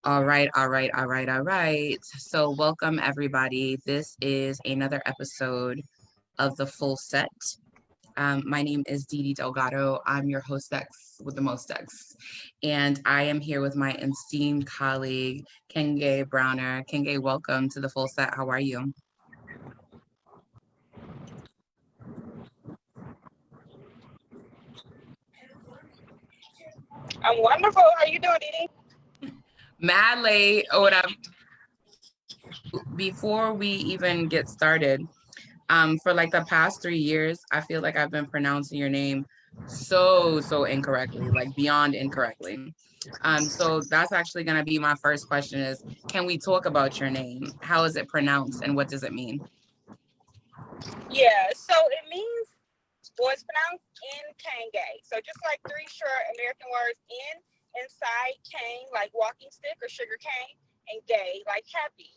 All right, all right, all right, all right. So welcome everybody. This is another episode of The Full Set. My name is Didi Delgado. I'm your hostess with the most ex. And I am here with my esteemed colleague, Nkenge Browner. Nkenge, welcome to The Full Set. How are you? I'm wonderful. How you doing, Didi? Mad late. Before we even get started, for like the past 3 years, I feel like I've been pronouncing your name so incorrectly, like beyond incorrectly. So that's actually gonna be my first question is, can we talk about your name? How is it pronounced and what does it mean? Yeah, so it means, well, it's pronounced Nkenge. So just like three short American words, inside, cane, like walking stick or sugar cane, and gay, like happy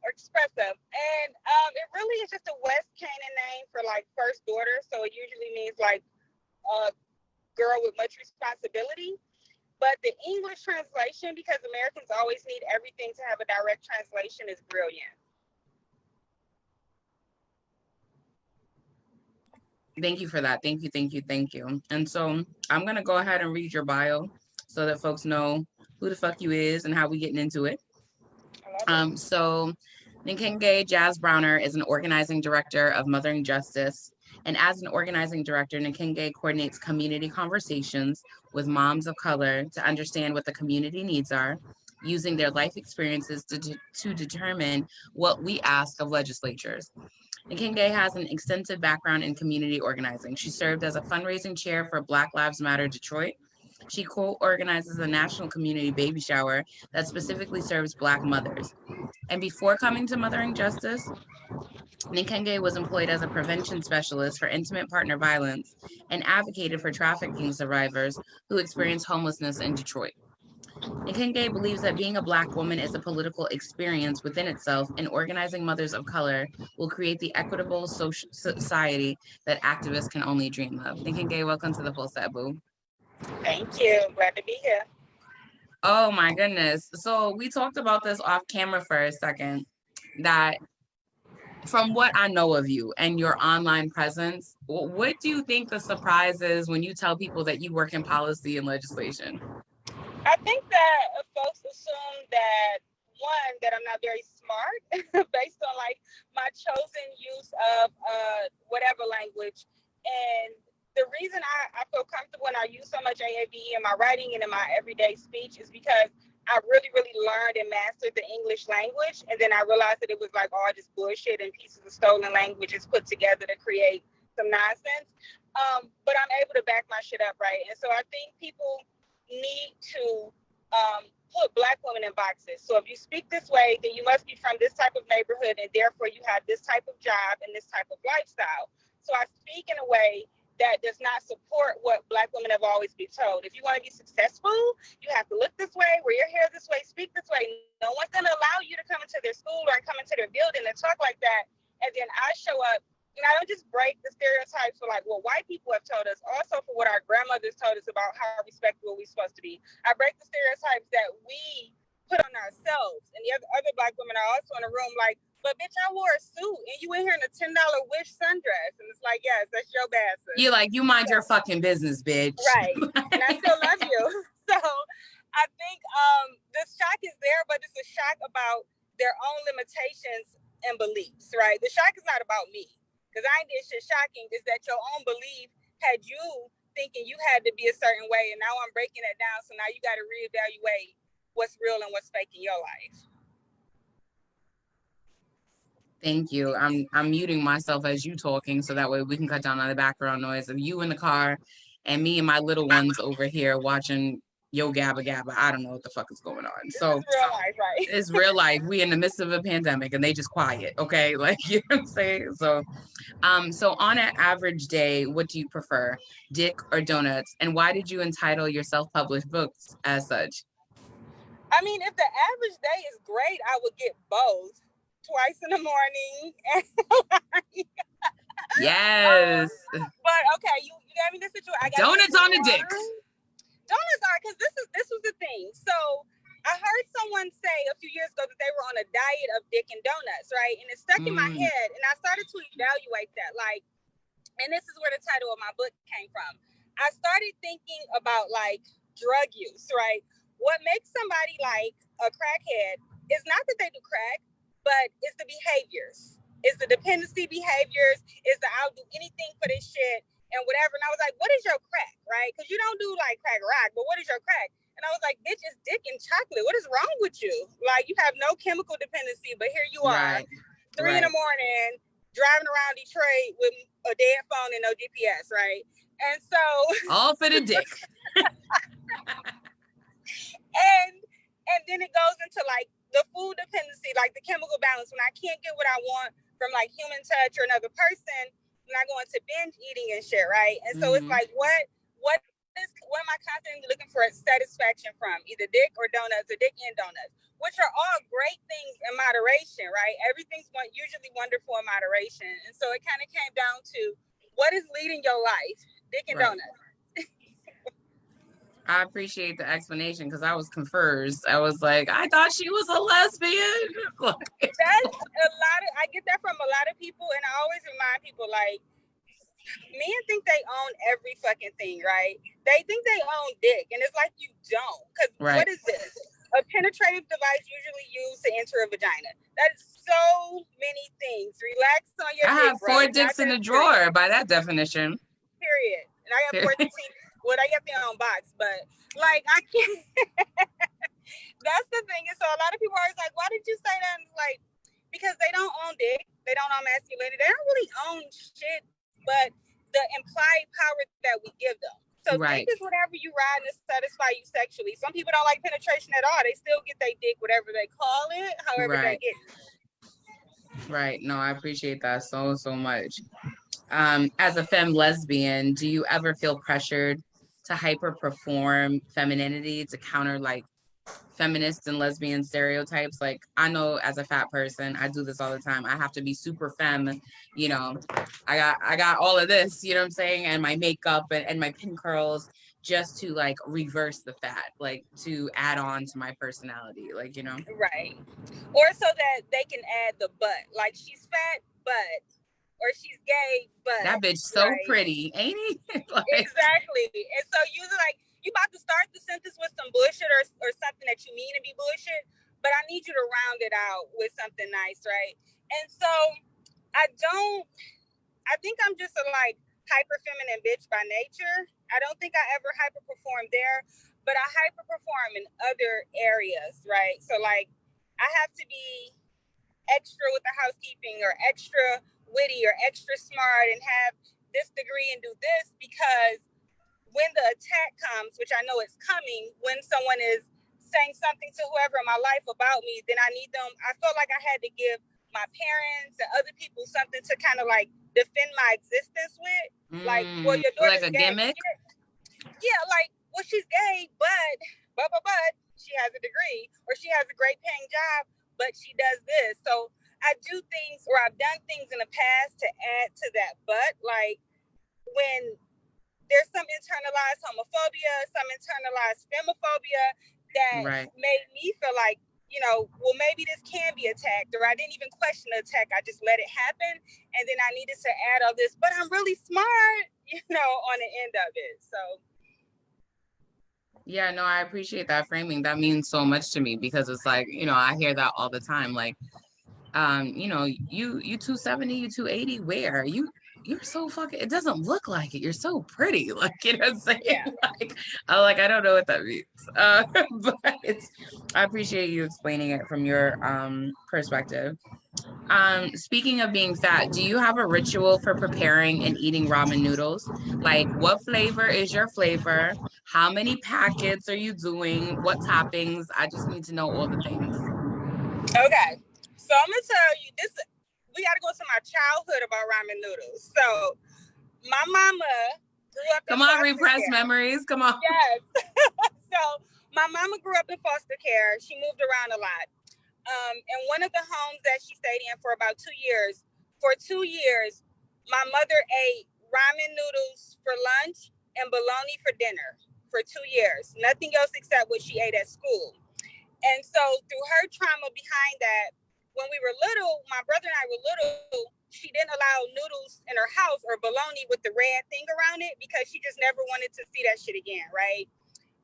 or expressive. And it really is just a West Canaan name for like first daughter. So it usually means like a girl with much responsibility. But the English translation, because Americans always need everything to have a direct translation, is brilliant. Thank you for that. Thank you, thank you, thank you. And so I'm gonna go ahead and read your bio so that folks know who the fuck you is and how we getting into it. So Nkenge Jazz Browner is an organizing director of Mothering Justice. And as an organizing director, Nkenge coordinates community conversations with moms of color to understand what the community needs are, using their life experiences to determine what we ask of legislators. Nkenge has an extensive background in community organizing. She served as a fundraising chair for Black Lives Matter Detroit. She co-organizes a national community baby shower that specifically serves Black mothers. And before coming to Mothering Justice, Nkenge was employed as a prevention specialist for intimate partner violence and advocated for trafficking survivors who experienced homelessness in Detroit. Nkenge believes that being a Black woman is a political experience within itself, and organizing mothers of color will create the equitable society that activists can only dream of. Nkenge, welcome to the Full Set, boo. Thank you. Glad to be here. Oh my goodness. So we talked about this off camera for a second, that from what I know of you and your online presence, what do you think the surprise is when you tell people that you work in policy and legislation? I think that folks assume that, one, that I'm not very smart based on like my chosen use of whatever language. And the reason I feel comfortable and I use so much AAVE in my writing and in my everyday speech is because I really learned and mastered the English language. And then I realized that it was like all just bullshit and pieces of stolen languages put together to create some nonsense. But I'm able to back my shit up, right? And so I think people need to put Black women in boxes. So if you speak this way, then you must be from this type of neighborhood, and therefore you have this type of job and this type of lifestyle. So I speak in a way that does not support what Black women have always been told. If you want to be successful, you have to look this way, wear your hair this way, speak this way. No one's going to allow you to come into their school or come into their building and talk like that. And then I show up, and I don't just break the stereotypes for like what white people have told us, also for what our grandmothers told us about how respectable we're supposed to be. I break the stereotypes that we put on ourselves. And the other Black women are also in the room like, but bitch, I wore a suit and you in here in a $10 Wish sundress. And it's like, yes, that's your bad. You're like, you mind your fucking business, bitch. Right. And I still love you. So I think the shock is there, but it's a shock about their own limitations and beliefs, right? The shock is not about me. Because I ain't did shit shocking, is that your own belief had you thinking you had to be a certain way. And now I'm breaking it down. So now you got to reevaluate what's real and what's fake in your life. Thank you. I'm muting myself as you talking so that way we can cut down on the background noise of you in the car and me and my little ones over here watching Yo Gabba Gabba. I don't know what the fuck is going on. So it's real life, right? It's real life. We in the midst of a pandemic and they just quiet. Okay. Like, you know what I'm saying? So on an average day, what do you prefer? Dick or donuts? And why did you entitle your self-published books as such? I mean, if the average day is great, I would get both. Twice in the morning. Yes. But okay, you gave me this situation. Donuts on the dick. Donuts are, because this was the thing. So I heard someone say a few years ago that they were on a diet of dick and donuts, right? And it stuck in my head, and I started to evaluate that, like, and this is where the title of my book came from. I started thinking about like drug use, right? What makes somebody like a crackhead is not that they do crack, but it's the behaviors. It's the dependency behaviors. It's the I'll do anything for this shit and whatever. And I was like, what is your crack, right? Because you don't do like crack rock, but what is your crack? And I was like, bitch, it's dick and chocolate. What is wrong with you? Like, you have no chemical dependency, but here you are, 3 in the morning, driving around Detroit with a dead phone and no GPS, right? And so all for the dick. and then it goes into like the food dependency, like the chemical balance. When I can't get what I want from like human touch or another person, then I go into binge eating and shit, right? And so it's like, what am I constantly looking for satisfaction from? Either dick or donuts, or dick and donuts, which are all great things in moderation, right? Everything's usually wonderful in moderation. And so it kind of came down to what is leading your life, dick and donuts. I appreciate the explanation because I was confused. I was like, I thought she was a lesbian. That's a lot of, I get that from a lot of people, and I always remind people, like, men think they own every fucking thing, right? They think they own dick, and it's like, you don't. Because what is this? A penetrative device usually used to enter a vagina. That is so many things. Relax on your dick, I have 4 dicks in the drawer by that definition. Period. And I have 14. Well, I have their own box, but like, I can't. That's the thing. And so a lot of people are always like, why did you say that? And it's like, because they don't own dick. They don't own masculinity. They don't really own shit, but the implied power that we give them. So dick is whatever you ride to satisfy you sexually. Some people don't like penetration at all. They still get their dick, whatever they call it, however they get it. Right. No, I appreciate that so much. As a femme lesbian, do you ever feel pressured to hyper perform femininity to counter like feminist and lesbian stereotypes? Like, I know as a fat person, I do this all the time. I have to be super femme, you know, I got all of this, you know what I'm saying? And my makeup and my pin curls just to like reverse the fat, like to add on to my personality, like, you know? Right. Or so that they can add the butt, like she's fat, but, or she's gay, but that bitch so pretty, ain't he? Like, exactly. And so usually like you about to start the sentence with some bullshit or something that you mean to be bullshit, but I need you to round it out with something nice, right? And so I think I'm just a like hyper feminine bitch by nature. I don't think I ever hyper perform there, but I hyper perform in other areas, right? So like I have to be extra with the housekeeping or extra witty or extra smart and have this degree and do this, because when the attack comes, which I know it's coming, when someone is saying something to whoever in my life about me, then I need them. I felt like I had to give my parents and other people something to kind of like defend my existence with. Like, well, your daughter's like a gay. gimmick? Yeah, like, well, she's gay, but she has a degree, or she has a great paying job, but she does this. So I do things, or I've done things in the past to add to that. But like when there's some internalized homophobia, some internalized femophobia that made me feel like, you know, well, maybe this can be attacked, or I didn't even question the attack. I just let it happen. And then I needed to add all this, but I'm really smart, you know, on the end of it. So. Yeah, no, I appreciate that framing. That means so much to me because it's like, you know, I hear that all the time. Like, you know, you 270, you 280, where? You're so fucking, it doesn't look like it. You're so pretty. Like, you know what I'm saying? Yeah. I don't know what that means. But I appreciate you explaining it from your perspective. Speaking of being fat, do you have a ritual for preparing and eating ramen noodles? Like, what flavor is your flavor? How many packets are you doing? What toppings? I just need to know all the things. Okay. So I'm going to tell you this. We got to go to my childhood about ramen noodles. So my mama grew up in foster repress care. Memories. Come on. Yes. So my mama grew up in foster care. She moved around a lot. And one of the homes that she stayed in for about 2 years, my mother ate ramen noodles for lunch and bologna for dinner for 2 years. Nothing else except what she ate at school. And so through her trauma behind that, when we were little, my brother and I were little, she didn't allow noodles in her house or bologna with the red thing around it because she just never wanted to see that shit again, right?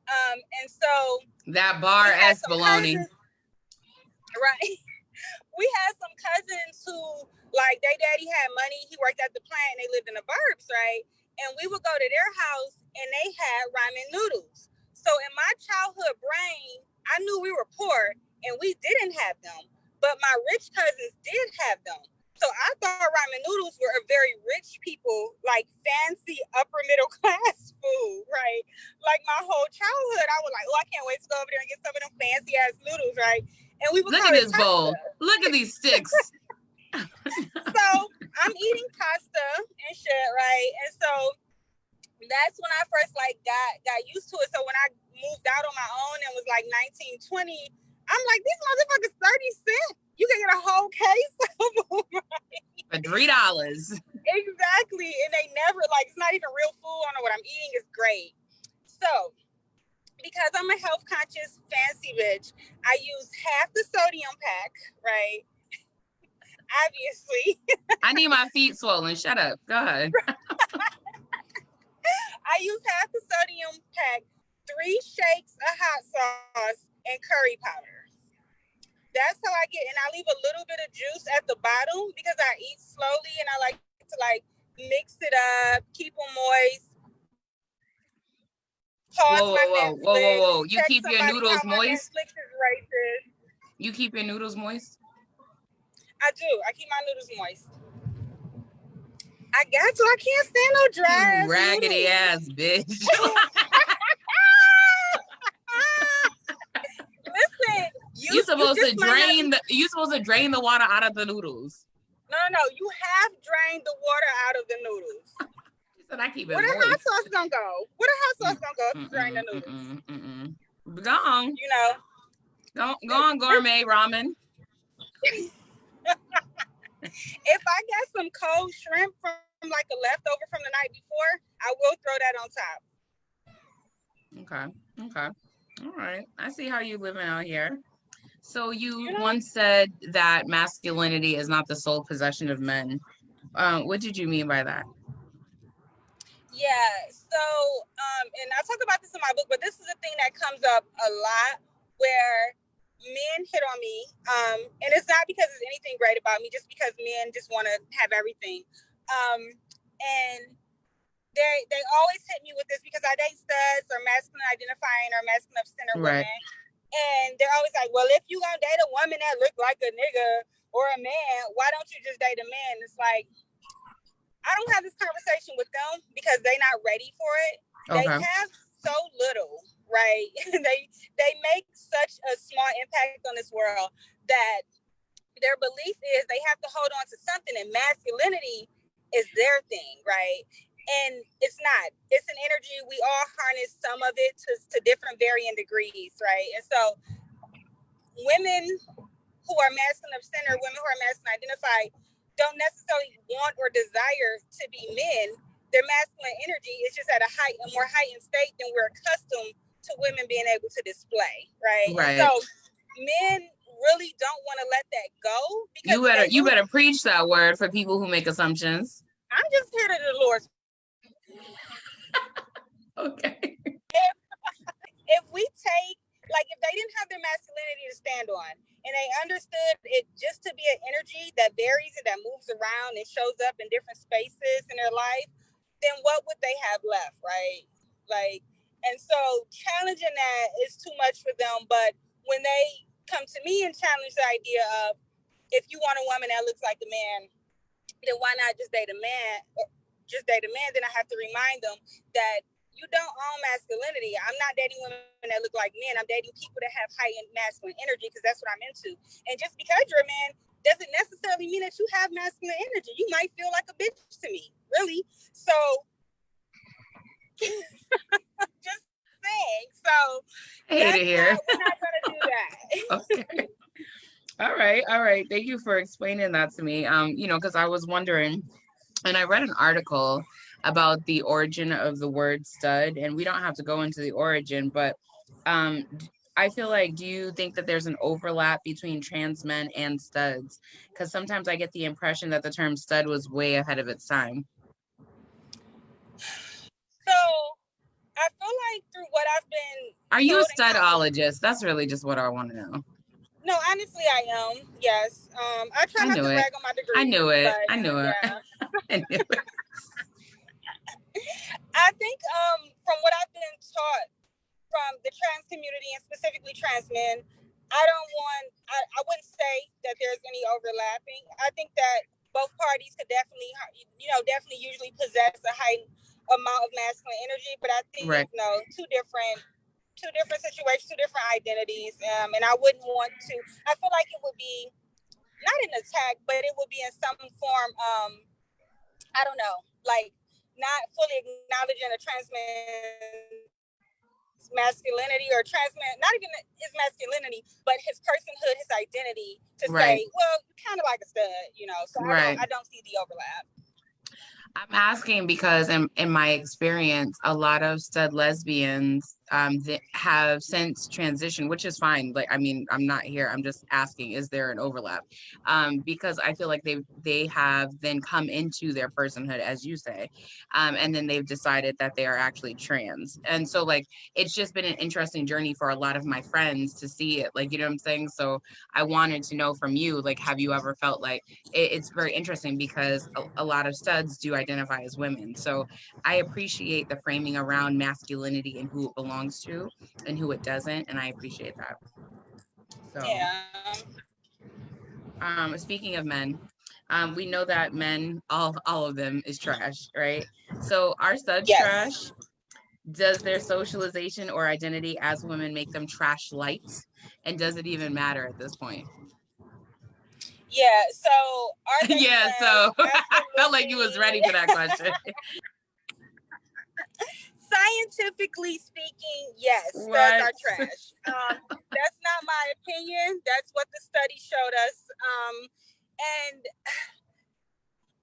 And so that bar S bologna, right? We had some cousins who, like, their daddy had money. He worked at the plant and they lived in the burbs, right? And we would go to their house and they had ramen noodles. So in my childhood brain, I knew we were poor and we didn't have them, but my rich cousins did have them. So I thought ramen noodles were a very rich people, like fancy upper middle class food, right? Like my whole childhood, I was like, oh, I can't wait to go over there and get some of them fancy ass noodles, right? And we would look call at it this pasta. bowl. Look at these sticks. So I'm eating pasta and shit, right? And so that's when I first like got used to it. So when I moved out on my own and was like 19, 20, I'm like, these motherfuckers 30 cents. You can get a whole case of them, right? For $3. Exactly. And they never, like, it's not even real food. I don't know what I'm eating is great. So because I'm a health conscious fancy bitch, I use half the sodium pack, right? Obviously. I need my feet swollen. Shut up. Go ahead. I use half the sodium pack, 3 shakes of hot sauce, and curry powder. That's how I get, and I leave a little bit of juice at the bottom because I eat slowly and I like to like mix it up, keep them moist. Whoa. You Check keep your noodles moist? Netflix is racist. You keep your noodles moist? I do. I keep my noodles moist. I got to. I can't stand no dry. You raggedy ass bitch. Listen, you supposed to drain the water out of the noodles. No. You have drained the water out of the noodles. She said I keep it moist. Where the hot sauce gonna go? Where the hot sauce gonna go if you drain the noodles? Gone. You know. Go on, gourmet ramen. If I got some cold shrimp from like a leftover from the night before, I will throw that on top. Okay. All right. I see how you're living out here. So you once said that masculinity is not the sole possession of men. What did you mean by that? Yeah. So, and I talk about this in my book, but this is a thing that comes up a lot where men hit on me, and it's not because it's anything great about me, just because men just want to have everything, and they always hit me with this because I date studs or masculine identifying or masculine of center women, and they're always like, well, if you gonna date a woman that look like a nigga or a man, why don't you just date a man? It's like, I don't have this conversation with them because they're not ready for it. Okay. They have so little, right? they make such a small impact on this world that their belief is they have to hold on to something, and masculinity is their thing, right? And it's not. It's an energy. We all harness some of it to different varying degrees, right? And so women who are masculine of center, women who are masculine identified, don't necessarily want or desire to be men. Their masculine energy is just at a more heightened state than we're accustomed to women being able to display, right? Right. And so men really don't want to let that go. Because you better preach that word for people who make assumptions. I'm just here to the Lord's. Okay. If we take, like, if they didn't have their masculinity to stand on, and they understood it just to be an energy that varies and that moves around and shows up in different spaces in their life, then what would they have left, right? Like, and so challenging that is too much for them. But when they come to me and challenge the idea of, if you want a woman that looks like a man, then why not just date a man? Then I have to remind them that you don't own masculinity. I'm not dating women that look like men. I'm dating people that have high-end masculine energy because that's what I'm into. And just because you're a man doesn't necessarily mean that you have masculine energy. You might feel like a bitch to me, really. So, just saying. So, we're not going to do that. Okay. All right. Thank you for explaining that to me. Because I was wondering, and I read an article about the origin of the word stud, and we don't have to go into the origin, but I I feel like, do you think that there's an overlap between trans men and studs? Because sometimes I get the impression that the term stud was way ahead of its time. So I feel like through what I've been Are you a studologist? That's really just what I want to know. No, honestly, I am. Yes. I try not to brag on my degree. I knew it. I knew it. I knew it. I think from what I've been taught from the trans community and specifically trans men, I wouldn't say that there's any overlapping. I think that both parties could definitely usually possess a heightened amount of masculine energy, but I think, two different situations, two different identities. And I wouldn't want to, I feel like it would be not an attack, but it would be in some form, I don't know, like not fully acknowledging a trans man's masculinity or trans man, not even his masculinity, but his personhood, his identity, to say, well, kind of like a stud, so I don't see the overlap. I'm asking because in my experience, a lot of stud lesbians that have since transitioned, which is fine. Like, I mean, I'm not here. I'm just asking, is there an overlap? Because I feel like they have then come into their personhood, as you say, and then they've decided that they are actually trans. And so, like, it's just been an interesting journey for a lot of my friends to see it. Like, you know what I'm saying? So I wanted to know from you, like, have you ever felt like it's very interesting because a lot of studs do identify as women. So I appreciate the framing around masculinity and who it belongs to and who it doesn't. And I appreciate that. So, speaking of men, we know that men, all of them is trash, right? So are studs trash? Does their socialization or identity as women make them trash light? And does it even matter at this point? Yeah, so are they yeah, so I felt like you was ready for that question. Scientifically speaking, yes, studs are trash. That's not my opinion. That's what the study showed us. And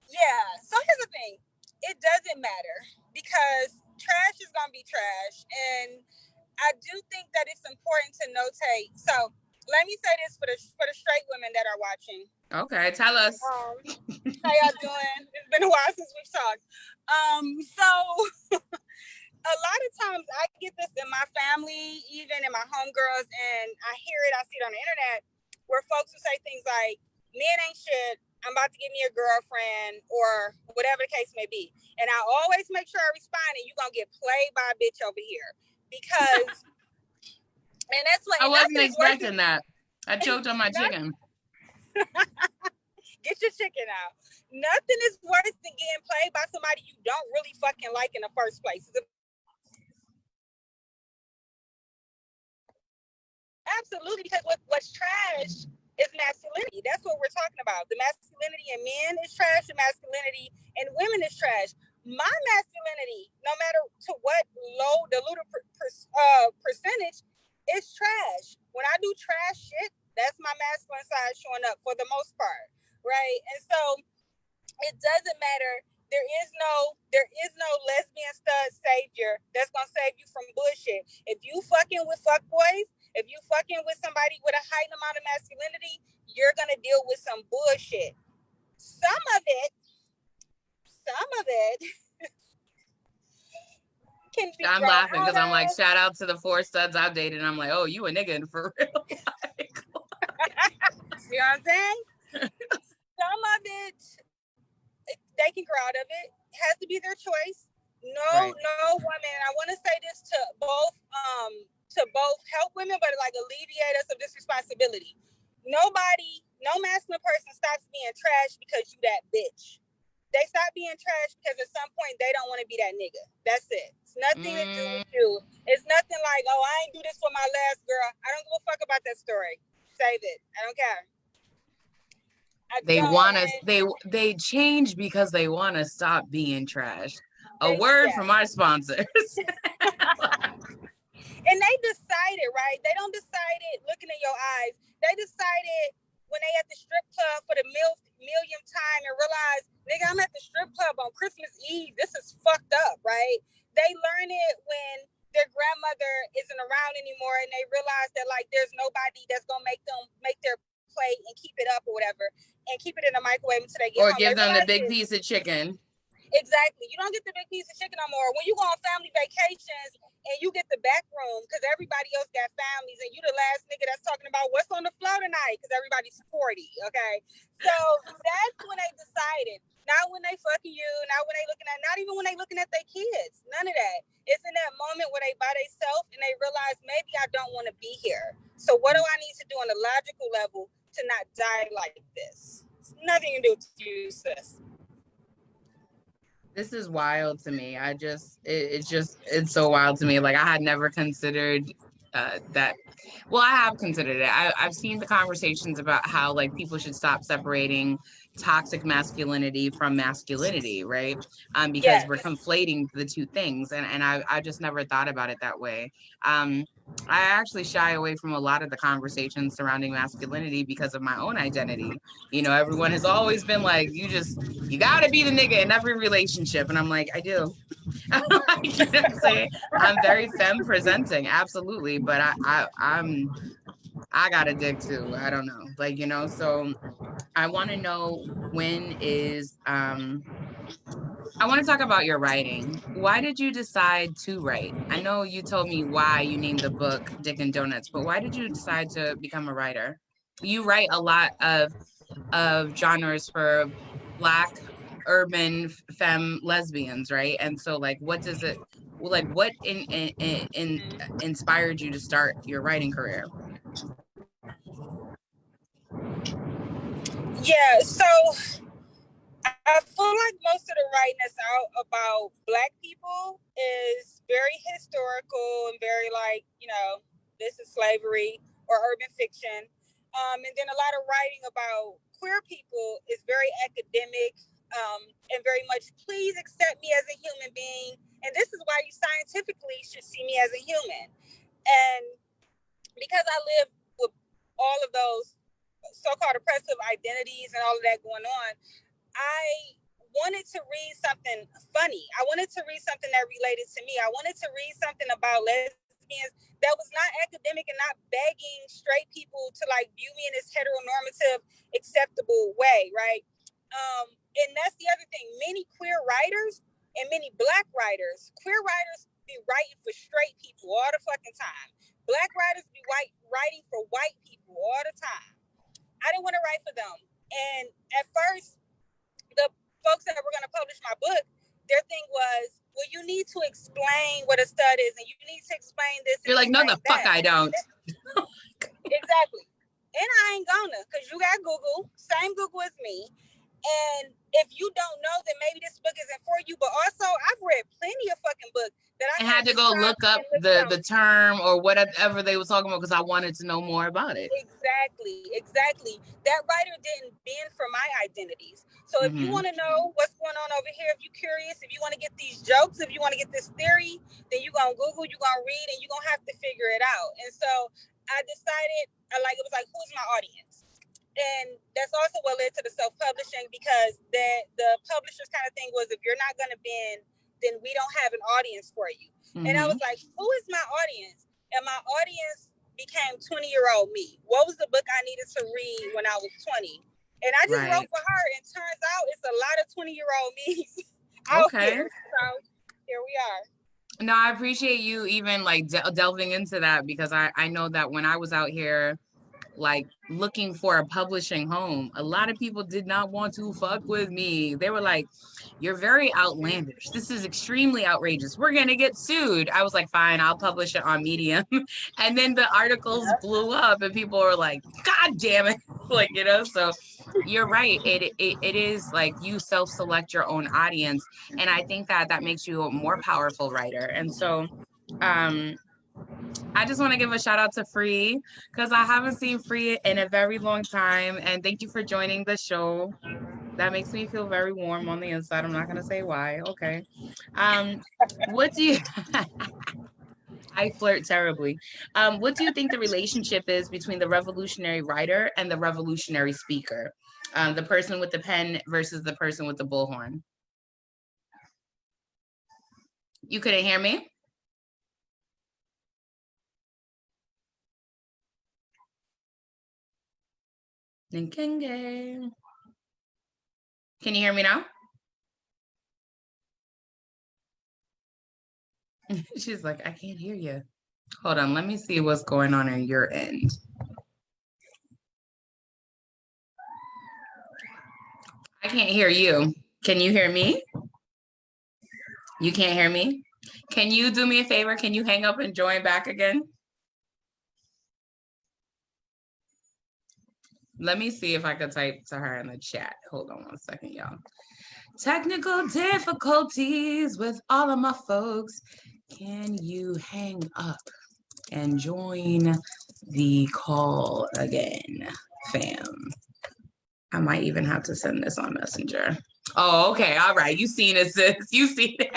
yeah, so here's the thing. It doesn't matter because trash is going to be trash. And I do think that it's important to notate. So let me say this for the straight women that are watching. Okay, tell us. How y'all doing? It's been a while since we've talked. So a lot of times I get this in my family, even in my homegirls, and I hear it, I see it on the internet, where folks will say things like, men ain't shit, I'm about to get me a girlfriend, or whatever the case may be. And I always make sure I respond, and you're going to get played by a bitch over here. Because, and that's what... I wasn't expecting that. I choked on my chicken. Get your chicken out. Nothing is worse than getting played by somebody you don't really fucking like in the first place. Absolutely, because what's trash is masculinity. That's what we're talking about. The masculinity in men is trash. The masculinity in women is trash. My masculinity, no matter to what low diluted percentage, is trash. When I do trash shit, that's my masculine side showing up for the most part, right? And so it doesn't matter. There is no lesbian stud savior that's gonna save you from bullshit. If you fucking with fuckboys, if you fucking with somebody with a heightened amount of masculinity, you're gonna deal with some bullshit. Some of it can be. I'm laughing because I'm like, shout out to the 4 studs I've dated. And I'm like, oh, you a nigga for real. You know what I'm saying? Some of it, they can grow out of it. It has to be their choice. No woman. I want to say this to both help women, but like alleviate us of this responsibility. No masculine person stops being trash because you that bitch. They stop being trash because at some point they don't want to be that nigga. That's it. It's nothing to do with you. It's nothing like, oh, I ain't do this for my last girl. I don't give a fuck about that story. Save it. I don't care. They change because they want to stop being trash. A word from our sponsors. And they decided, right? They don't decide it looking in your eyes. They decided when they at the strip club for the millionth time and realize, nigga, I'm at the strip club on Christmas Eve. This is fucked up, right? They learn it when their grandmother isn't around anymore, and they realize that like there's nobody that's gonna make their plate and keep it up or whatever, and keep it in the microwave until they get or home. give They them the realize big piece of chicken. Exactly. You don't get the big piece of chicken no more. When you go on family vacations and you get the back room because everybody else got families and you the last nigga that's talking about what's on the floor tonight because everybody's 40, okay? So that's when they decided. Not when they fucking you, not when they looking at, not even when they looking at their kids. None of that. It's in that moment where they by themselves and they realize maybe I don't want to be here. So what do I need to do on a logical level to not die like this? It's nothing to do with you, sis. This is wild to me. It's so wild to me. Like I had never considered that. Well, I have considered it. I've seen the conversations about how like people should stop separating toxic masculinity from masculinity, right? Because Yes. we're conflating the two things, and I just never thought about it that way. I actually shy away from a lot of the conversations surrounding masculinity because of my own identity. You know, everyone has always been like, you gotta be the nigga in every relationship. And I'm like, I do. You know what I'm saying? I'm very femme presenting, absolutely. But I got a dick too. I don't know. Like, you know, so I want to know I want to talk about your writing. Why did you decide to write? I know you told me why you named the book Dick and Donuts, but why did you decide to become a writer? You write a lot of genres for Black urban femme lesbians, right? And so like what does it like what in inspired you to start your writing career? Yeah, so I feel like most of the writing that's out about Black people is very historical and very like, you know, this is slavery or urban fiction. And then a lot of writing about queer people is very academic and very much, please accept me as a human being. And this is why you scientifically should see me as a human. And because I live with all of those so-called oppressive identities and all of that going on, I wanted to read something funny. I wanted to read something that related to me. I wanted to read something about lesbians that was not academic and not begging straight people to like view me in this heteronormative, acceptable way, right? And that's the other thing. Many queer writers and many Black writers, queer writers be writing for straight people all the fucking time. Black writers be writing for white people all the time. I didn't want to write for them. And at first, the folks that were going to publish my book, their thing was, well, you need to explain what a stud is, and you need to explain this. You're like, no, the fuck I don't. Exactly. And I ain't gonna, because you got Google, same Google as me. And if you don't know, then maybe this book isn't for you. But also, I've read plenty of fucking books that I had to go look up the term or whatever they were talking about because I wanted to know more about it. Exactly. That writer didn't bend for my identities. So if you want to know what's going on over here, if you're curious, if you want to get these jokes, if you want to get this theory, then you're going to Google, you're going to read, and you're going to have to figure it out. And so I decided, it was like, who's my audience? And that's also what led to the self-publishing, because the publisher's kind of thing was, if you're not going to bend, then we don't have an audience for you. And I was like, who is my audience? And my audience became 20-year-old me. What was the book I needed to read when I was 20? And I just wrote for her, and turns out it's a lot of 20-year-old me out here. So here we are. No, I appreciate you even like delving into that, because I know that when I was out here like looking for a publishing home, a lot of people did not want to fuck with me. They were like, you're very outlandish. This is extremely outrageous. We're going to get sued. I was like, fine, I'll publish it on Medium. And then the articles blew up and people were like, God damn it. Like, you know, so you're right. It is like you self-select your own audience. And I think that makes you a more powerful writer. And so, I just want to give a shout out to Free, because I haven't seen Free in a very long time. And thank you for joining the show. That makes me feel very warm on the inside. I'm not going to say why. Okay. What do you, I flirt terribly. What do you think the relationship is between the revolutionary writer and the revolutionary speaker? The person with the pen versus the person with the bullhorn. You couldn't hear me? Nkenge. Can you hear me now? She's like, I can't hear you. Hold on, let me see what's going on your end. I can't hear you. Can you hear me? You can't hear me? Can you do me a favor? Can you hang up and join back again? Let me see if I could type to her in the chat. Hold on one second, y'all. Technical difficulties with all of my folks. Can you hang up and join the call again, fam? I might even have to send this on Messenger. Oh, okay. All right. You seen it, sis. You seen it.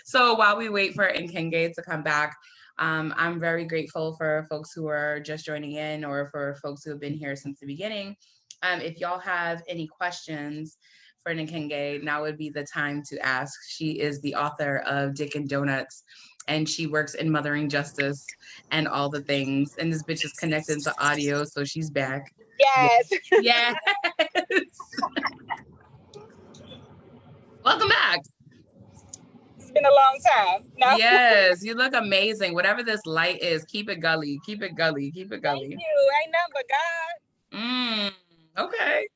So while we wait for Nkenge to come back, I'm very grateful for folks who are just joining in or for folks who have been here since the beginning. If y'all have any questions for Nkenge, now would be the time to ask. She is the author of Dick and Donuts, and she works in Mothering Justice and all the things. And this bitch is connected to audio, so she's back. Yes. Yes. Welcome back. It's been a long time. No? Yes, you look amazing. Whatever this light is, keep it gully. Keep it gully. Keep it gully. Thank you. Ain't nothing but God. Okay.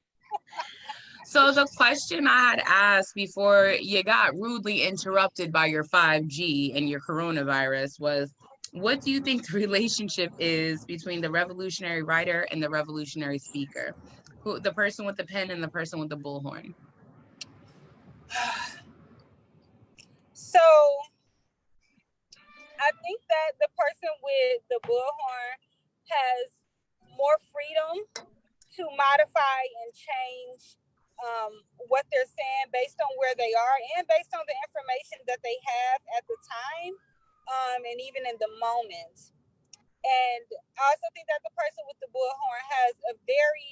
So the question I had asked before you got rudely interrupted by your 5G and your coronavirus was, what do you think the relationship is between the revolutionary writer and the revolutionary speaker? Who, the person with the pen and the person with the bullhorn? So I think that the person with the bullhorn has more freedom to modify and change what they're saying based on where they are and based on the information that they have at the time, and even in the moment. And I also think that the person with the bullhorn has a very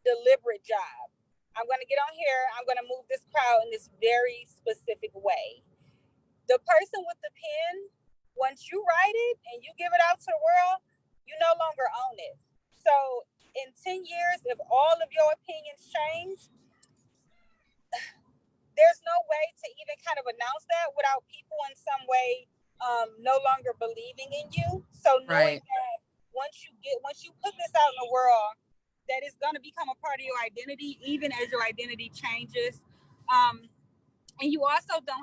deliberate job. I'm going to get on here. I'm going to move this crowd in this very specific way. The person with the pen, once you write it and you give it out to the world, you no longer own it. So in 10 years, if all of your opinions change, there's no way to even kind of announce that without people in some way no longer believing in you. So knowing that once you put this out in the world, that it's going to become a part of your identity, even as your identity changes. And you also don't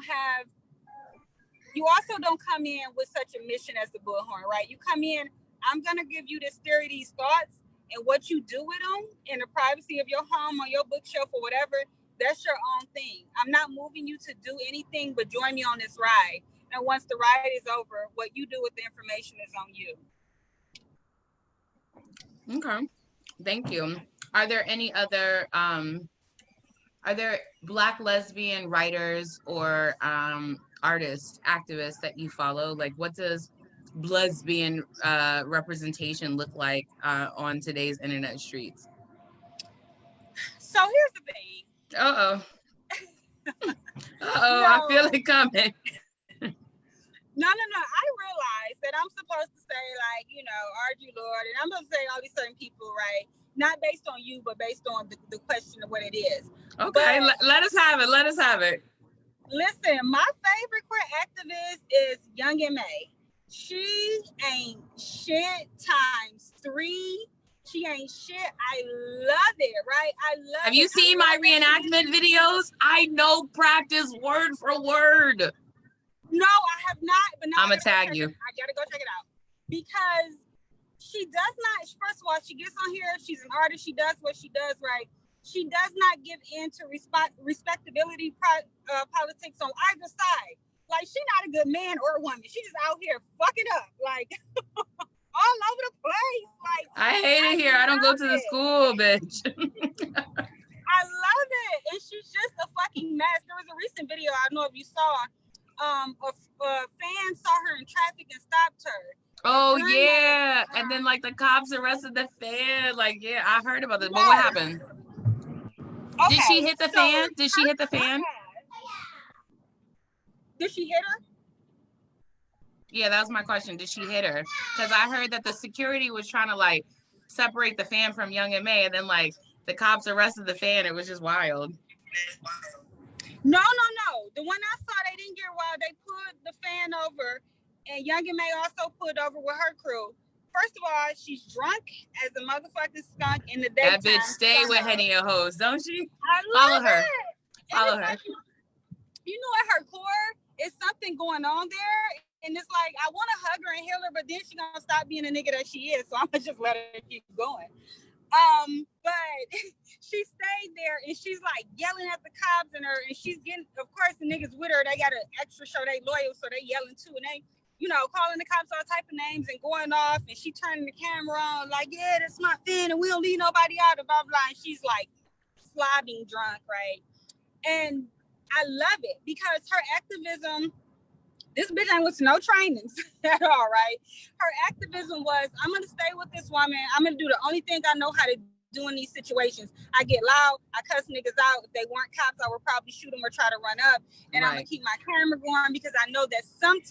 come in with such a mission as the bullhorn, right? You come in, I'm going to give you this theory, these thoughts, and what you do with them in the privacy of your home or your bookshelf or whatever, that's your own thing. I'm not moving you to do anything but join me on this ride. And once the ride is over, what you do with the information is on you. Okay. Thank you. Are there any other are there Black lesbian writers or artists, activists that you follow? Like, what does lesbian representation look like on today's internet streets? So here's the thing. Uh-oh. Uh-oh, no. I feel it coming. No. I realize that I'm supposed to say, like, argue, Lord, and I'm going to say all these certain people, right? Not based on you, but based on the question of what it is. Okay, let us have it. Let us have it. Listen, my favorite queer activist is Nkenge. She ain't shit times 3. She ain't shit. I love it, right? I love it. Have you seen my reenactment videos? I know practice word for word. No, I have not. But now I'm going to tag you. I got to go check it out. Because she does not, first of all, she gets on here. She's an artist. She does what she does, right? She does not give in to respectability politics on either side. Like, she's not a good man or a woman. She's just out here fucking up, like, all over the place. Like, I hate it here. I don't go to the school, bitch. I love it. And she's just a fucking mess. There was a recent video, I don't know if you saw, a fan saw her in traffic and stopped her. Oh, yeah. And then, like, the cops arrested the fan. Like, yeah, I heard about this. Yes. But what happened? Okay, did she hit the fan? Did she hit the fan? Did she hit her? Yeah, that was my question. Did she hit her? Because I heard that the security was trying to, like, separate the fan from Young and May, and then like the cops arrested the fan. It was just wild. No. The one I saw, they didn't get wild. They pulled the fan over, and Young and May also pulled over with her crew. First of all, she's drunk as a motherfucking skunk in the daytime. That bitch stay with Henny and hoes, don't she? I love her. Follow her. Like, you know, at her core, it's something going on there. And it's like, I want to hug her and heal her, but then she's going to stop being a nigga that she is. So I'm going to just let her keep going. But she stayed there and she's like yelling at the cops and she's getting, of course, the niggas with her, they got to extra show they loyal. So they yelling too. And they, you know, calling the cops all type of names and going off. And she turning the camera on like, yeah, that's my fan and we don't leave nobody out, and blah, blah. And she's like slobbing drunk, right? And I love it because her activism, this bitch ain't with no trainings at all, right? Her activism was, I'm going to stay with this woman. I'm going to do the only thing I know how to do in these situations. I get loud. I cuss niggas out. If they weren't cops, I would probably shoot them or try to run up. And I'm going to keep my camera going because I know that sometimes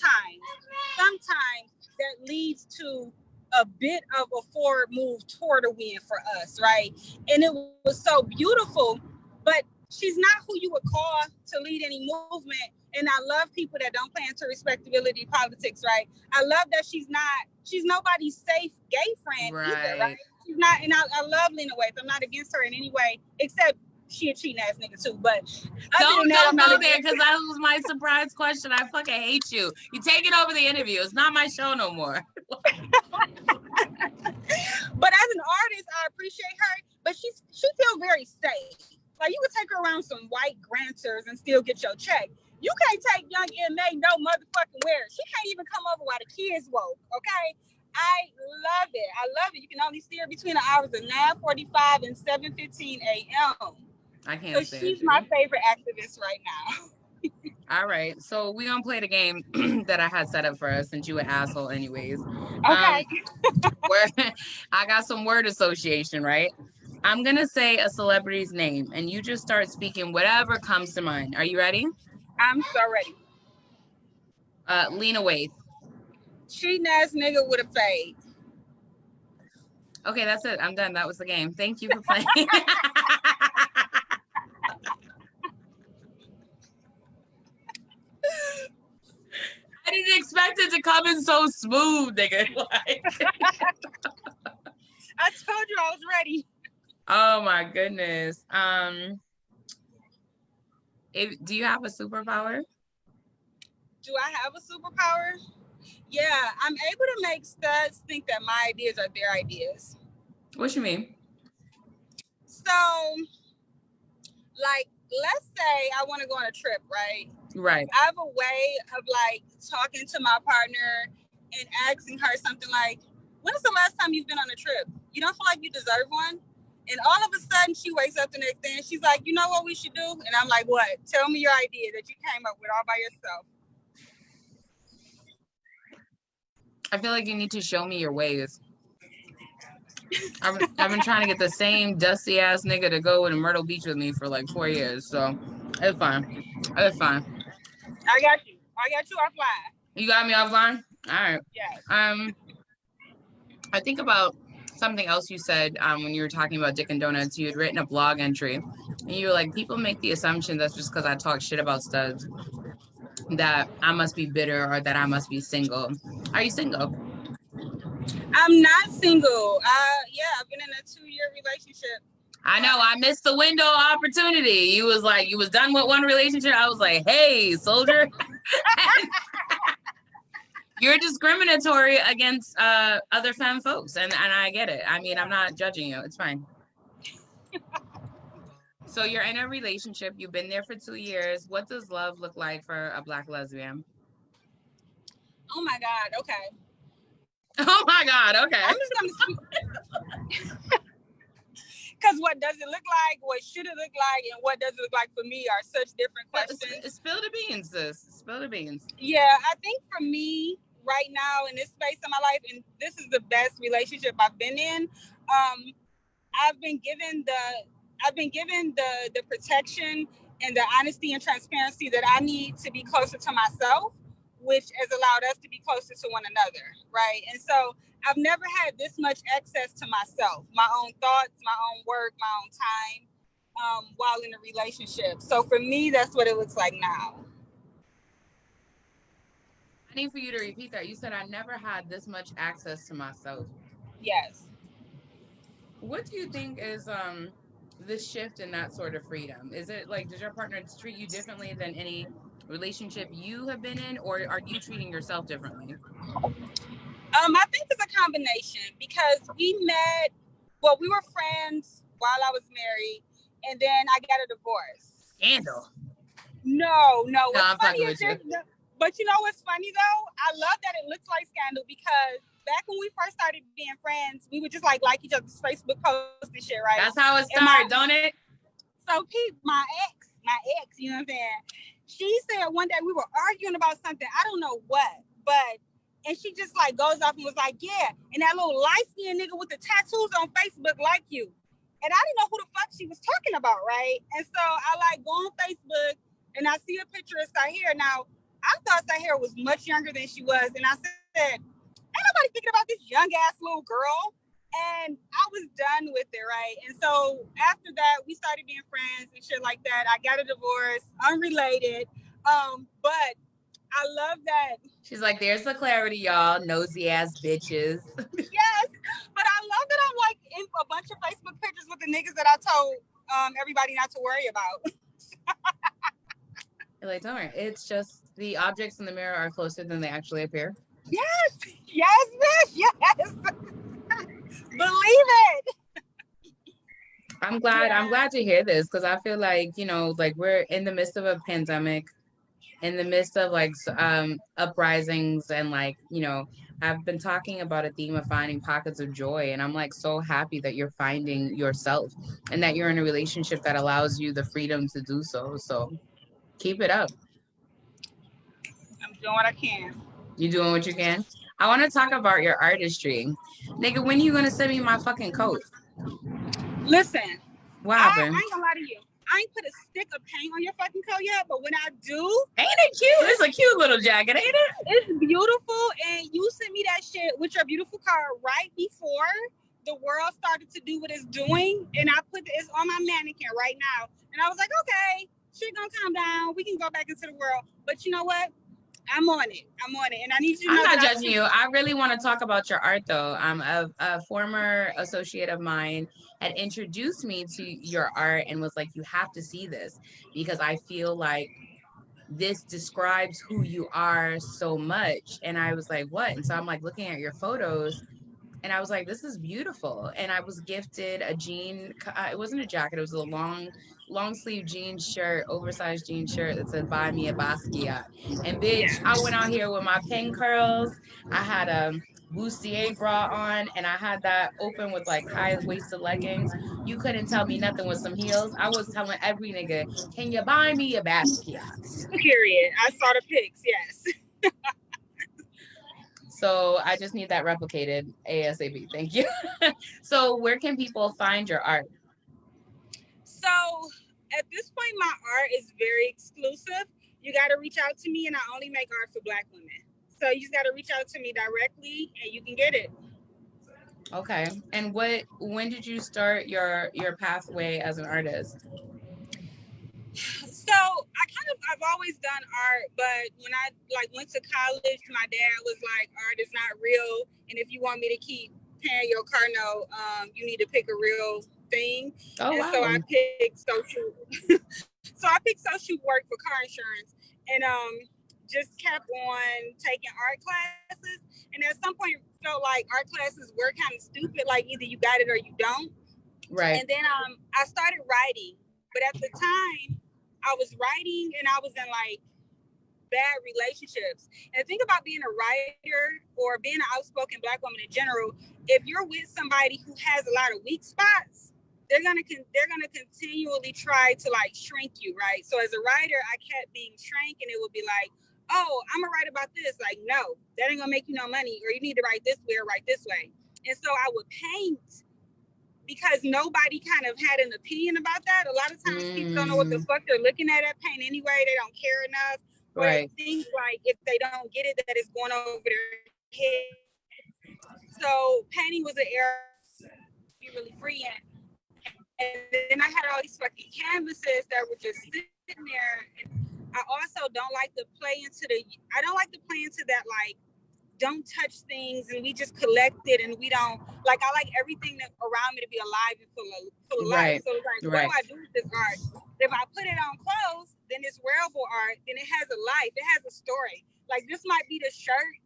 that leads to a bit of a forward move toward a win for us, right? And it was so beautiful, but she's not who you would call to lead any movement. And I love people that don't play into respectability politics, right? I love that she's nobody's safe gay friend either, right? She's not, and I love Lena Waithe. I'm not against her in any way, except she a cheating ass nigga too. But don't go there because that was my surprise question. I fucking hate you. You take it over the interview. It's not my show no more. But as an artist, I appreciate her, but she feels very safe. Like you could take her around some white grantors and still get your check. You can't take Young M.A. no motherfucking where. She can't even come over while the kids woke, okay? I love it. I love it. You can only see her between the hours of 9:45 and 7:15 a.m. I can't say she's my favorite activist right now. All right. So we're going to play the game that I had set up for us since you an asshole anyways. Okay. I got some word association, right? I'm going to say a celebrity's name and you just start speaking whatever comes to mind. Are you ready? I'm so ready. Lena Waithe. Cheating ass nigga with a fade. Okay, that's it. I'm done. That was the game. Thank you for playing. I didn't expect it to come in so smooth, nigga. Like... I told you I was ready. Oh my goodness. Do you have a superpower? Do I have a superpower? Yeah, I'm able to make studs think that my ideas are their ideas. What you mean? So, like, let's say I want to go on a trip, right? Right. I have a way of, like, talking to my partner and asking her something like, when is the last time you've been on a trip? You don't feel like you deserve one? And all of a sudden, she wakes up the next day and she's like, you know what we should do? And I'm like, what? Tell me your idea that you came up with all by yourself. I feel like you need to show me your ways. I've been trying to get the same dusty ass nigga to go to Myrtle Beach with me for like 4 years, so it's fine. It's fine. I got you offline. You got me offline? All right. Yeah. I think about something else you said when you were talking about Dick and Donuts. You had written a blog entry, and you were like, people make the assumption that's just because I talk shit about studs that I must be bitter or that I must be single. Are you single? I'm not single. I've been in a 2-year relationship. I know. I missed the window of opportunity. You was done with one relationship. I was like, hey, soldier. You're discriminatory against other femme folks, and I get it. I mean, I'm not judging you. It's fine. So you're in a relationship. You've been there for 2 years. What does love look like for a Black lesbian? Oh my God. Okay. Oh my God. Okay. I'm just gonna because what does it look like? What should it look like? And what does it look like for me are such different questions. Spill the beans, sis. Spill the beans. Yeah, I think for me right now in this space of my life, and this is the best relationship I've been in. I've been given the protection and the honesty and transparency that I need to be closer to myself, which has allowed us to be closer to one another, right? And so I've never had this much access to myself, my own thoughts, my own work, my own time, while in a relationship. So for me, that's what it looks like now. I need for you to repeat that. You said I never had this much access to myself. Yes. What do you think is this shift in that sort of freedom? Is it like, does your partner treat you differently than any relationship you have been in, or are you treating yourself differently? I think it's a combination because we were friends while I was married, and then I got a divorce. Scandal. No. No, What's I'm funny fucking is with you. but you know what's funny though? I love that it looks like scandal because back when we first started being friends, we would just like each other's Facebook posts and shit, right? That's how it started, don't it? So Pete, my ex, you know what I'm saying? She said one day we were arguing about something, I don't know what, and she just like goes off and was like, yeah, and that little light-skinned nigga with the tattoos on Facebook like you. And I didn't know who the fuck she was talking about, right? And so I like go on Facebook and I see a picture of Sahir. Now, I thought Sahir was much younger than she was. And I said, ain't nobody thinking about this young ass little girl. And I was done with it, right? And so after that, we started being friends and shit like that. I got a divorce, unrelated. But I love that. She's like, there's the clarity, y'all. Nosy ass bitches. Yes. But I love that I'm like in a bunch of Facebook pictures with the niggas that I told everybody not to worry about. You're like, don't worry. It's just the objects in the mirror are closer than they actually appear. Yes, bitch. Yes. Believe it. I'm glad to hear this because I feel like, like we're in the midst of a pandemic, in the midst of like uprisings, and like, I've been talking about a theme of finding pockets of joy, and I'm like so happy that you're finding yourself and that you're in a relationship that allows you the freedom to do so. So keep it up. I'm doing what I can. You doing what you can. I want to talk about your artistry. Nigga, when are you gonna send me my fucking coat? Listen, What I happened? ain't gonna lie to you. I ain't put a stick of paint on your fucking coat yet, but when I do, ain't it cute? It's a cute little jacket, ain't it? It's beautiful, and you sent me that shit with your beautiful car right before the world started to do what it's doing, and I put it's on my mannequin right now, and I was like, okay, shit gonna calm down. We can go back into the world, but you know what? I'm on it, and I need you to know I'm not judging you. I really want to talk about your art, though. A former associate of mine had introduced me to your art and was like, you have to see this because I feel like this describes who you are so much. And I was like, what? And so I'm like looking at your photos and I was like, this is beautiful. And I was gifted a jean. It wasn't a jacket. It was a long sleeve jean shirt, oversized jean shirt that said "Buy me a Basquiat." And bitch, I went out here with my pin curls. I had a bustier bra on, and I had that open with like high waisted leggings. You couldn't tell me nothing with some heels. I was telling every nigga, "Can you buy me a Basquiat?" Period. I saw the pics. Yes. So I just need that replicated ASAP. Thank you. So where can people find your art? So at this point, my art is very exclusive. You got to reach out to me, and I only make art for Black women. So you just got to reach out to me directly, and you can get it. Okay. And when did you start your pathway as an artist? So I've always done art, but when I went to college, my dad was like, art is not real, and if you want me to keep paying your car note, you need to pick a real thing. Oh, and wow. So I picked social. So I picked social work for car insurance, and just kept on taking art classes. And at some point, felt like art classes were kind of stupid. Like either you got it or you don't. Right. And then I started writing, but at the time, I was writing and I was in like bad relationships. And think about being a writer or being an outspoken Black woman in general. If you're with somebody who has a lot of weak spots, they're gonna continually try to like shrink you, right? So as a writer, I kept being shrank, and it would be like, oh, I'm gonna write about this. Like, no, that ain't gonna make you no money, or you need to write this way or write this way. And so I would paint because nobody kind of had an opinion about that. A lot of times people don't know what the fuck they're looking at paint anyway. They don't care enough. or think like if they don't get it, that it's going over their head. So painting was an area be really free in. And then I had all these fucking canvases that were just sitting there. And I also don't like to play into that like don't touch things and we just collect it and we don't like I like everything that around me to be alive and full of life. So it's like what do I do with this art? If I put it on clothes, then it's wearable art, then it has a life, it has a story. Like this might be the shirt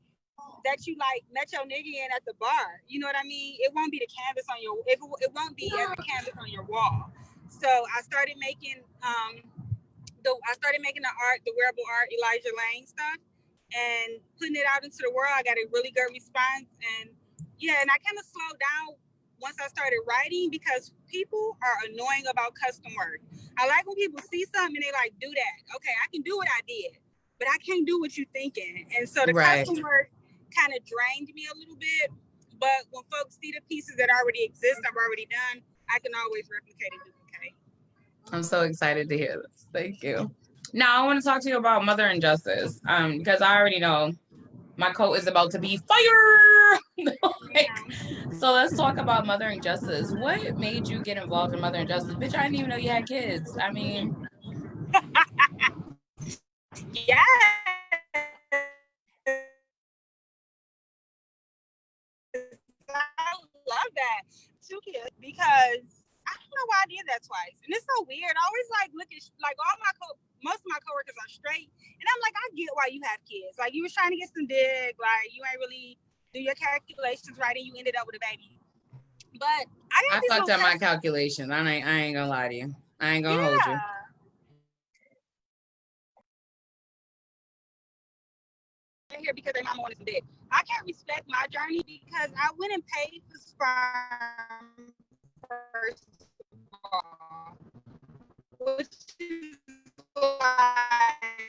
that you like met your nigga in at the bar. You know what I mean? It won't be the canvas on your it won't be as a canvas on your wall. So I started making the art, the wearable art, Elijah Lane stuff, and putting it out into the world. I got a really good response, and and I kind of slowed down once I started writing because people are annoying about custom work. I like when people see something and they like do that. Okay, I can do what I did, but I can't do what you're thinking, and so the custom work kind of drained me a little bit. But when folks see the pieces that already exist, I've already done, I can always replicate and duplicate. I'm so excited to hear this. Thank you. Now I want to talk to you about Mother Injustice, because I already know my coat is about to be fire. So let's talk about Mother Injustice. What made you get involved in Mother Injustice? Bitch, I didn't even know you had kids. I mean, yeah. I love that. 2 kids because I don't know why I did that twice. And it's so weird. I always like look at like most of my coworkers are straight. And I'm like, I get why you have kids. Like you was trying to get some dick, like you ain't really do your calculations right and you ended up with a baby. But I fucked up my calculations. I ain't gonna lie to you. I ain't gonna hold you. Here because their mama wanted some dick. I can't respect my journey because I went and paid for sperm first of all.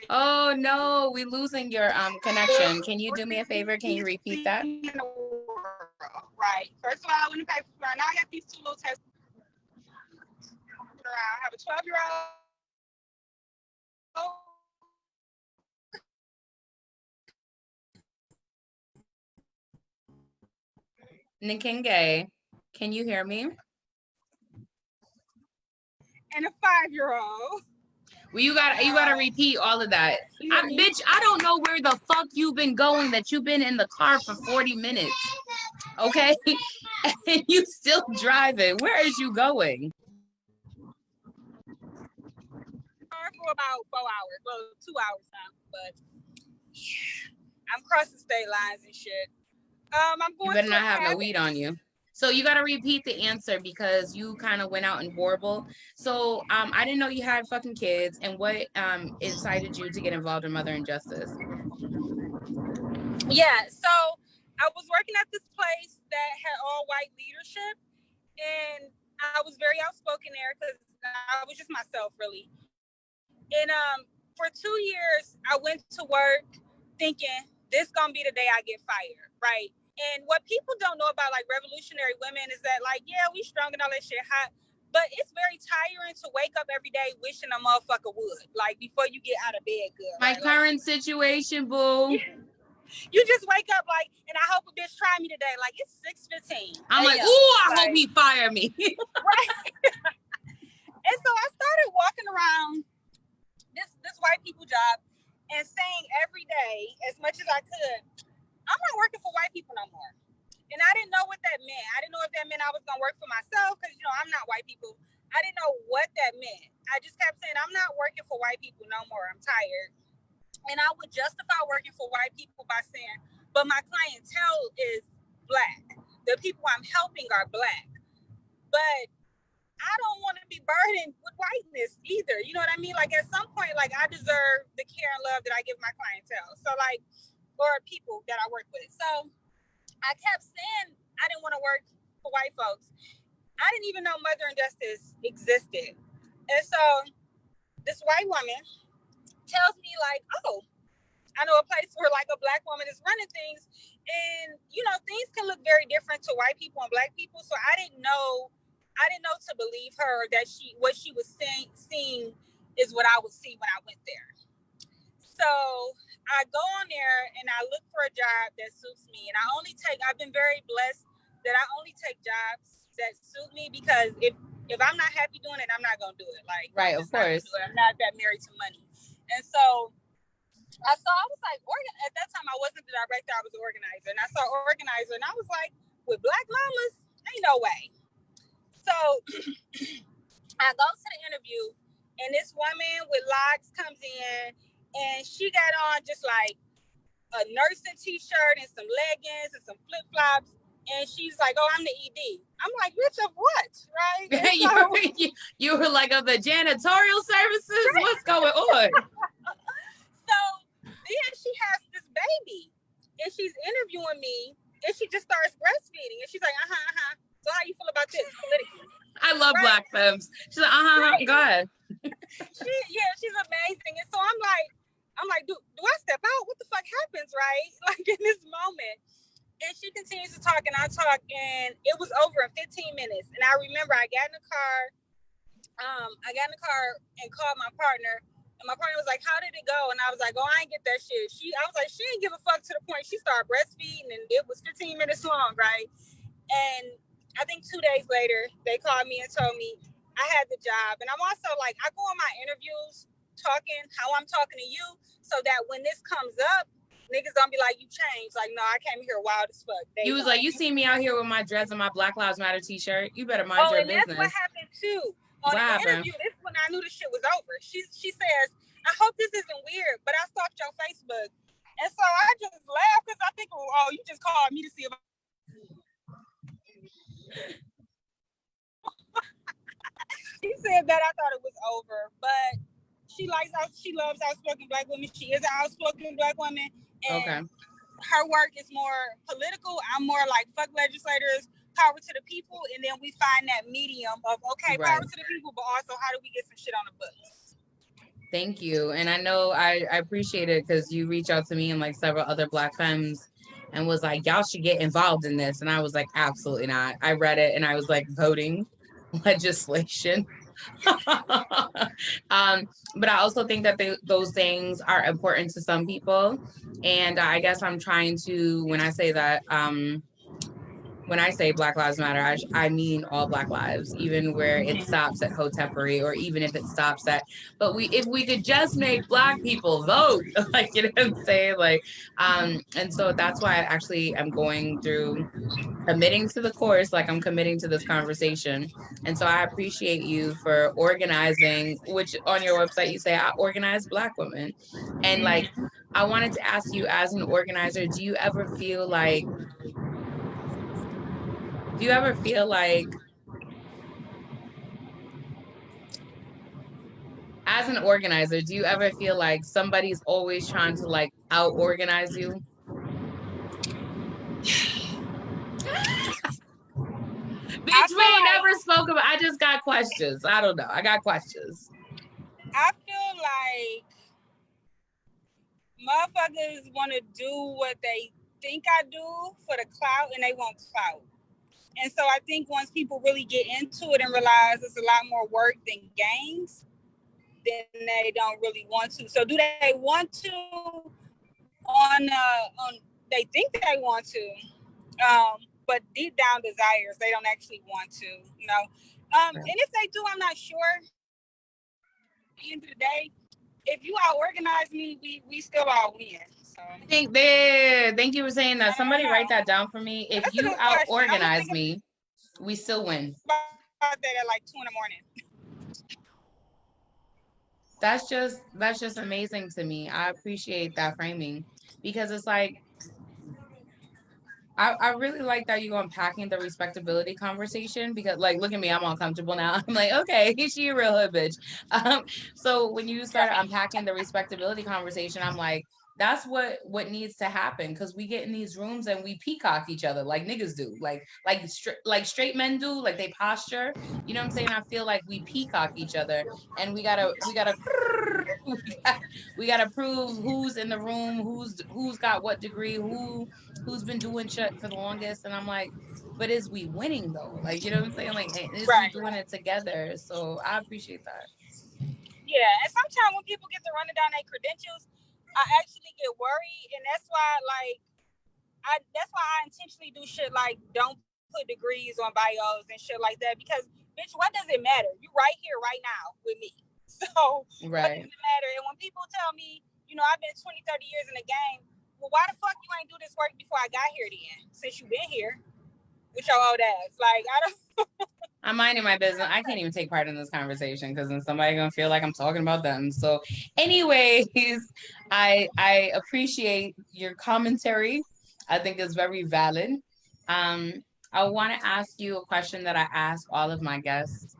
Oh no, we losing your connection. Can you do me a favor? Can you repeat that? Right. First of all, I went and paid for sperm. Now I got these 2 little tests. I have a 12-year-old. Nkenge, can you hear me? And a 5-year-old. Well, you gotta repeat all of that. Bitch, I don't know where the fuck you've been going that you've been in the car for 40 minutes. Okay? And you still driving. Where is you going? For about 4 hours. Well, 2 hours now. But I'm crossing state lines and shit. I'm going you better not have no weed on you. So you got to repeat the answer because you kind of went out in horrible. So I didn't know you had fucking kids, and what incited you to get involved in Mother Injustice? Yeah, so I was working at this place that had all white leadership, and I was very outspoken there because I was just myself, really. And for 2 years, I went to work thinking this gonna be the day I get fired, right? And what people don't know about like revolutionary women is that like, yeah, we strong and all that shit hot, but it's very tiring to wake up every day wishing a motherfucker would, like before you get out of bed good. My current situation, boo. You just wake up like, and I hope a bitch try me today. Like it's 6:15. I'm like, ooh, I hope he fire me. Right. And so I started walking around this white people job and saying every day as much as I could, I'm not working for white people no more. And I didn't know what that meant. I didn't know if that meant I was going to work for myself because, I'm not white people. I didn't know what that meant. I just kept saying, I'm not working for white people no more. I'm tired. And I would justify working for white people by saying, but my clientele is Black. The people I'm helping are Black. But I don't want to be burdened with whiteness either. You know what I mean? Like at some point, like I deserve the care and love that I give my clientele. So like, or people that I work with. So I kept saying I didn't want to work for white folks. I didn't even know Mother Injustice existed. And so this white woman tells me like, oh, I know a place where like a Black woman is running things. And, things can look very different to white people and Black people. So I didn't know to believe her that what she was seeing is what I would see when I went there. So I go on there and I look for a job that suits me. And I've been very blessed that I only take jobs that suit me, because if I'm not happy doing it, I'm not going to do it. Like, right, of course. I'm not that married to money. And so I was like, at that time, I wasn't the director, I was an organizer. And I saw organizer and I was like, with Black mamas, ain't no way. So I go to the interview and this woman with locks comes in and she got on just like a nursing t-shirt and some leggings and some flip-flops. And she's like, oh, I'm the ED. I'm like, bitch, of what? Right? You were like, of the janitorial services? Right. What's going on? So then she has this baby and she's interviewing me and she just starts breastfeeding. And she's like, so how you feel about this politically? I love Black femmes. She's like, right? Go ahead. She's amazing. And so I'm like, do I step out? What the fuck happens, right? Like in this moment. And she continues to talk and I talk, and it was over in 15 minutes. And I remember I got in the car and called my partner. And my partner was like, how did it go? And I was like, oh, I ain't get that shit. I was like, she didn't give a fuck, to the point she started breastfeeding and it was 15 minutes long, right? And I think 2 days later, they called me and told me I had the job. And I'm also like, I go on my interviews talking how I'm talking to you, so that when this comes up, niggas gonna be like, you changed. Like, no, I came here wild as fuck. You was like, you see me out here with my dress and my Black Lives Matter t-shirt. You better mind your business. That's what happened too. On the interview, this is when I knew the shit was over. She says, I hope this isn't weird, but I stalked your Facebook. And so I just laughed because I think, oh, you just called me to see if She said that, I thought it was over. But she loves outspoken Black women. She is an outspoken Black woman. And her work is more political. I'm more like, fuck legislators, power to the people. And then we find that medium of, power to the people, but also how do we get some shit on the books? Thank you. And I know I appreciate it because you reach out to me and like several other Black femmes and was like, y'all should get involved in this. And I was like, absolutely not. I read it and I was like, voting legislation. But I also think that those things are important to some people. And I guess I'm trying to, when I say that, when I say Black Lives Matter, I mean all Black lives, even where it stops at Hotepery, or even if it stops at, but if we could just make Black people vote, like, you know what I'm saying? Like, and so that's why I actually am going through committing to the course, like I'm committing to this conversation. And so I appreciate you for organizing, which on your website you say, I organize Black women. And like, I wanted to ask you, as an organizer, do you ever feel like, as an organizer, do you ever feel like somebody's always trying to like out organize you? Bitch, we ain't never spoken about. I just got questions. I don't know. I got questions. I feel like motherfuckers want to do what they think I do for the clout, and they want clout. And so I think once people really get into it and realize it's a lot more work than games, then they don't really want to. So do they want to? They think they want to, but deep down desires, they don't actually want to, you know. And if they do, I'm not sure. At the end of the day, if you out organize me, we still all win. So I think thank you for saying that. Somebody write that down for me. If you out organize me, we still win. About that at like 2 a.m. That's just amazing to me. I appreciate that framing, because it's like, I really like that you unpacking the respectability conversation, because like, look at me, I'm uncomfortable now. I'm like, okay, she a real hood bitch. So when you started unpacking the respectability conversation, I'm like, that's what needs to happen, because we get in these rooms and we peacock each other like niggas do, like straight men do, like they posture. You know what I'm saying? I feel like we peacock each other, and we gotta prove who's in the room, who's got what degree, who's been doing shit for the longest. And I'm like, but is we winning though? Like, you know what I'm saying? Like, is we doing it together? So I appreciate that. Yeah, and sometimes when people get to running down their credentials, I actually get worried, and that's why I intentionally do shit like don't put degrees on bios and shit like that, because bitch, what does it matter? You right here right now with me. So what does it matter? And when people tell me, I've been 20, 30 years in the game, well, why the fuck you ain't do this work before I got here then? Since you been here with your old ass. Like, I don't I'm minding my business. I can't even take part in this conversation because then somebody's gonna feel like I'm talking about them. So anyways, I appreciate your commentary. I think it's very valid. I want to ask you a question that I ask all of my guests.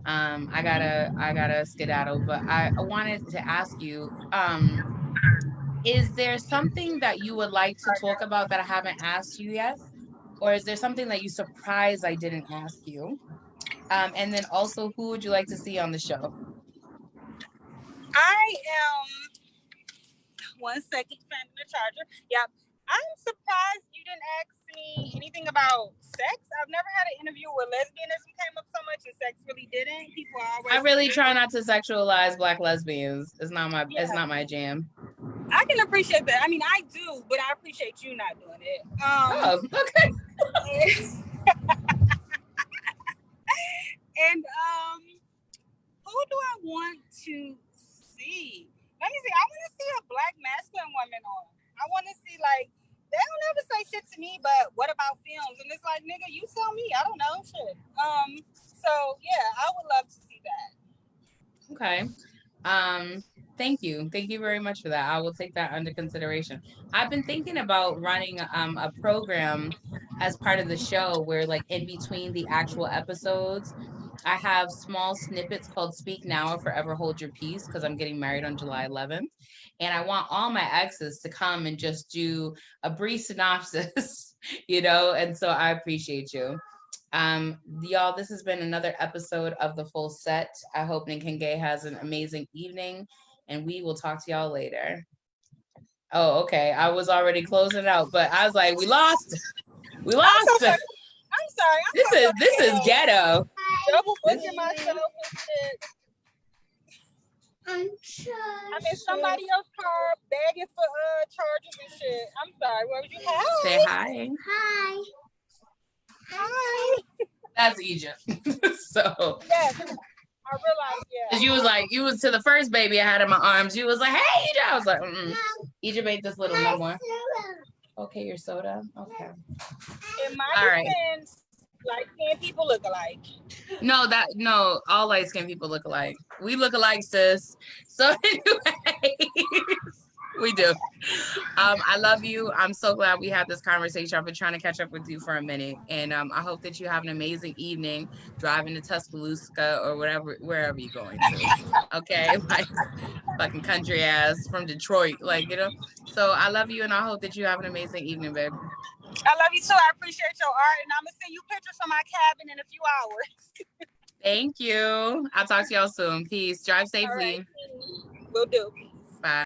I gotta skedaddle, but I wanted to ask you, is there something that you would like to talk about that I haven't asked you yet? Or is there something that you surprised I didn't ask you? And then also, who would you like to see on the show? I am 1 second, finding the charger. Yep. I'm surprised you didn't ask me anything about sex. I've never had an interview where lesbianism came up so much and sex really didn't. People always I really try not to sexualize Black lesbians. It's not my jam. I can appreciate that. I mean, I do, but I appreciate you not doing it. Okay. And who do I want to see? Let me see. I want to see a Black masculine woman on. I want to see, like, they don't ever say shit to me, but what about films? And it's like, nigga, you tell me. I don't know shit. So yeah, I would love to see that. Okay. Thank you. Thank you very much for that. I will take that under consideration. I've been thinking about running a program as part of the show where, like, in between the actual episodes, I have small snippets called Speak Now or Forever Hold Your Peace, because I'm getting married on July 11th. And I want all my exes to come and just do a brief synopsis, and so I appreciate you. Y'all, this has been another episode of The Full Set. I hope Nkenge has an amazing evening, and we will talk to y'all later. Oh, okay. I was already closing out, but I was like, we lost. We lost. I'm sorry. This is ghetto. Double booking myself and shit. I'm in somebody else's car begging for charges and shit. I'm sorry. What would you have? Say hi. Hi. Hi. That's Egypt. So yes, I realized. Yeah. You was to the first baby I had in my arms. You was like, hey, Egypt. I was like, Egypt ain't this little no more. Okay, your soda. Okay. In my defense, light-skinned people look alike. No, all light-skinned people look alike. We look alike, sis. So anyway, we do. I love you. I'm so glad we had this conversation. I've been trying to catch up with you for a minute, and I hope that you have an amazing evening driving to Tuscaloosa or wherever you're going to. Okay, like fucking country ass from Detroit, So I love you, and I hope that you have an amazing evening, babe. I love you too. I appreciate your art, and I'm gonna send you pictures from my cabin in a few hours. Thank you. I'll talk to y'all soon. Peace. Drive safely. Right. Will do. Bye.